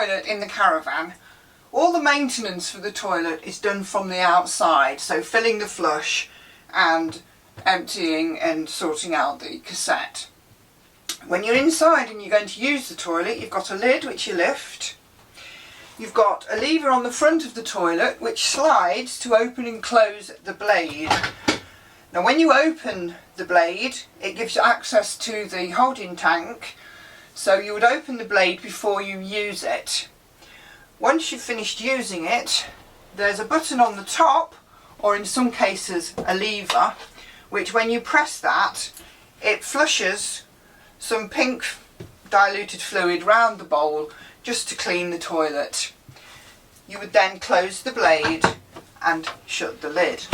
toilet in the caravan, all the maintenance for the toilet is done from the outside, so filling the flush and emptying and sorting out the cassette. When you're inside and you're going to use the toilet, you've got a lid which you lift. You've got a lever on the front of the toilet which slides to open and close the blade. Now when you open the blade, it gives you access to the holding tank, so you would open the blade before you use it. Once you've finished using it, there's a button on the top, or in some cases a lever, which when you press that, it flushes some pink diluted fluid round the bowl just to clean the toilet. You would then close the blade and shut the lid.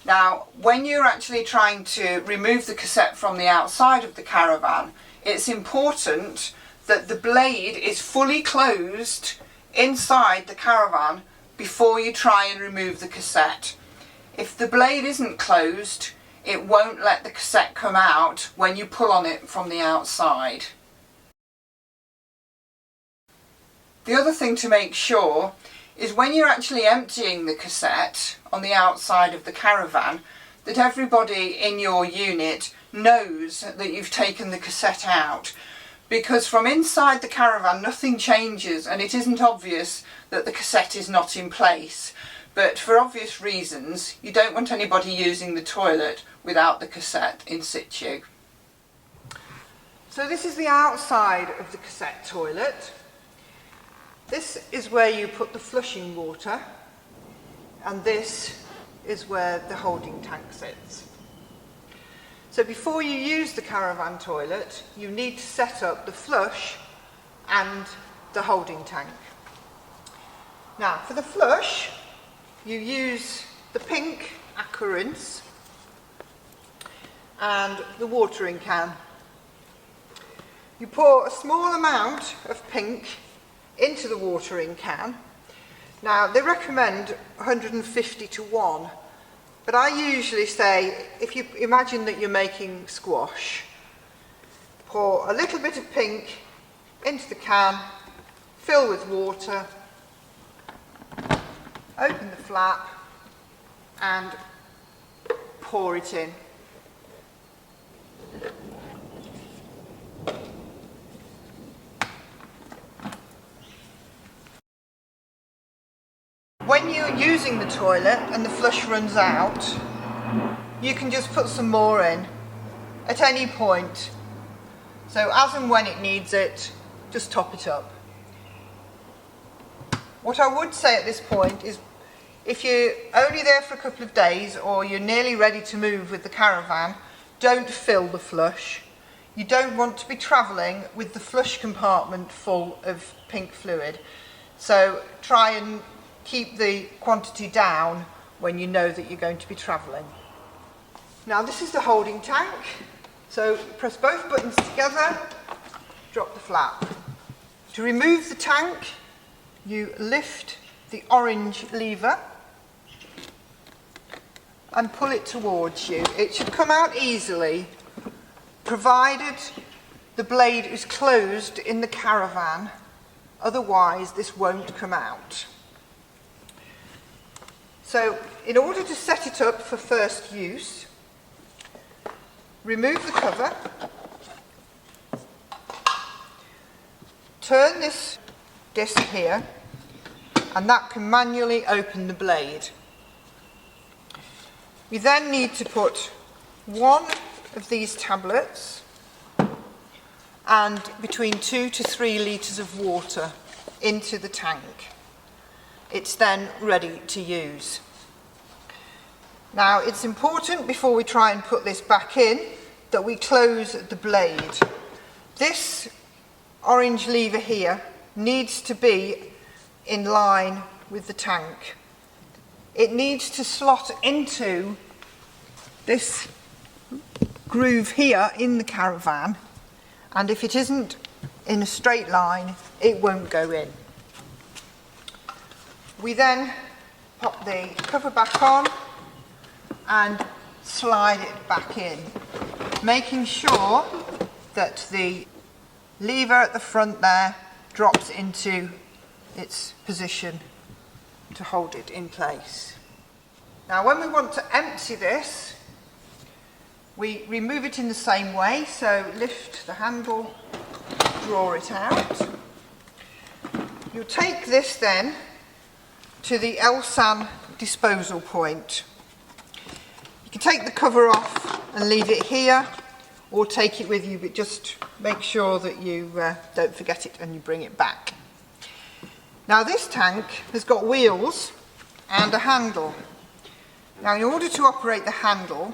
Now, when you're actually trying to remove the cassette from the outside of the caravan, it's important that the blade is fully closed inside the caravan before you try and remove the cassette. If the blade isn't closed, it won't let the cassette come out when you pull on it from the outside. The other thing to make sure is when you're actually emptying the cassette on the outside of the caravan, that everybody in your unit knows that you've taken the cassette out, because from inside the caravan nothing changes and it isn't obvious that the cassette is not in place. But for obvious reasons, you don't want anybody using the toilet without the cassette in situ. So this is the outside of the cassette toilet. This is where you put the flushing water, and this is where the holding tank sits. So before you use the caravan toilet, you need to set up the flush and the holding tank. Now for the flush, you use the pink aqua rinse and the watering can. You pour a small amount of pink into the watering can. Now they recommend 150 to 1, but I usually say, if you imagine that you're making squash, pour a little bit of pink into the can, fill with water, open the flap and pour it in. When you're using the toilet and the flush runs out, you can just put some more in at any point. So as and when it needs it, just top it up. What I would say at this point is, if you're only there for a couple of days or you're nearly ready to move with the caravan, don't fill the flush. You don't want to be travelling with the flush compartment full of pink fluid. So try and keep the quantity down when you know that you're going to be travelling. Now this is the holding tank. So press both buttons together, drop the flap. To remove the tank, you lift the orange lever and pull it towards you. It should come out easily, provided the blade is closed in the caravan, otherwise this won't come out. So in order to set it up for first use, remove the cover, turn this disc here, and that can manually open the blade. We then need to put one of these tablets and between 2 to 3 litres of water into the tank. It's then ready to use. Now it's important, before we try and put this back in, that we close the blade. This orange lever here needs to be in line with the tank. It needs to slot into this groove here in the caravan, and if it isn't in a straight line, it won't go in. We then pop the cover back on and slide it back in, making sure that the lever at the front there drops into its position to hold it in place. Now when we want to empty this, we remove it in the same way, so lift the handle, draw it out. You'll take this then to the Elsan disposal point. You can take the cover off and leave it here, or take it with you, but just make sure that you don't forget it and you bring it back. Now this tank has got wheels and a handle. Now in order to operate the handle,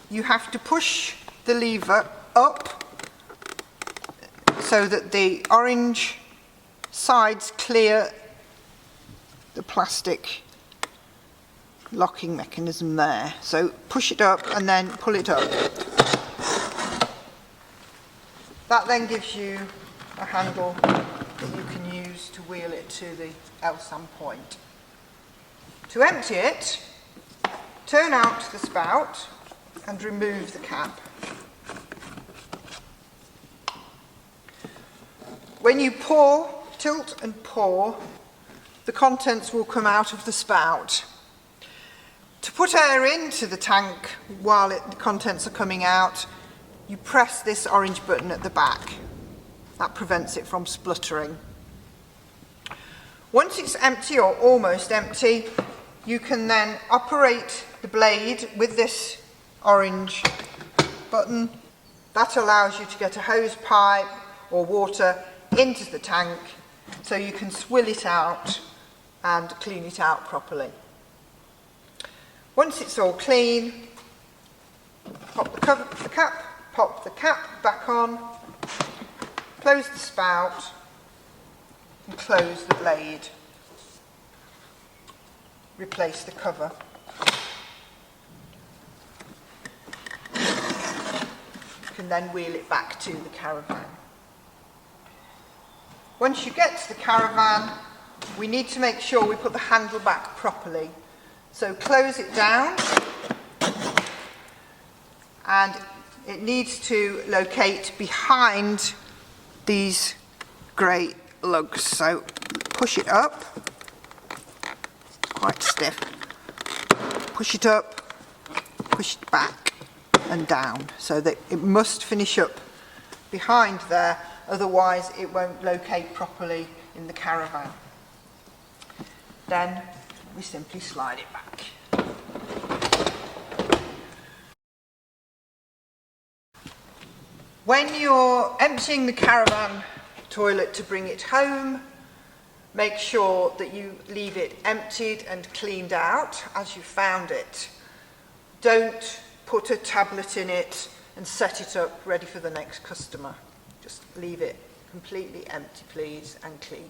you have to push the lever up so that the orange sides clear the plastic locking mechanism there. So push it up and then pull it up. That then gives you a handle that you can use to wheel it to the Elsan point. To empty it, turn out the spout and remove the cap. When you pour, tilt and pour, the contents will come out of the spout. To put air into the tank while the contents are coming out, you press this orange button at the back. That prevents it from spluttering. Once it's empty or almost empty, you can then operate the blade with this orange button. That allows you to get a hose pipe or water into the tank so you can swill it out and clean it out properly. Once it's all clean, pop the cap back on, close the spout and close the blade. Replace the cover. You can then wheel it back to the caravan. Once you get to the caravan, we need to make sure we put the handle back properly. So close it down, and it needs to locate behind these grey lugs. So push it up, it's quite stiff, push it up, push it back and down, so that it must finish up behind there, otherwise it won't locate properly in the caravan. Then we simply slide it back. When you're emptying the caravan toilet to bring it home, make sure that you leave it emptied and cleaned out as you found it. Don't put a tablet in it and set it up ready for the next customer. Just leave it completely empty, please, and clean.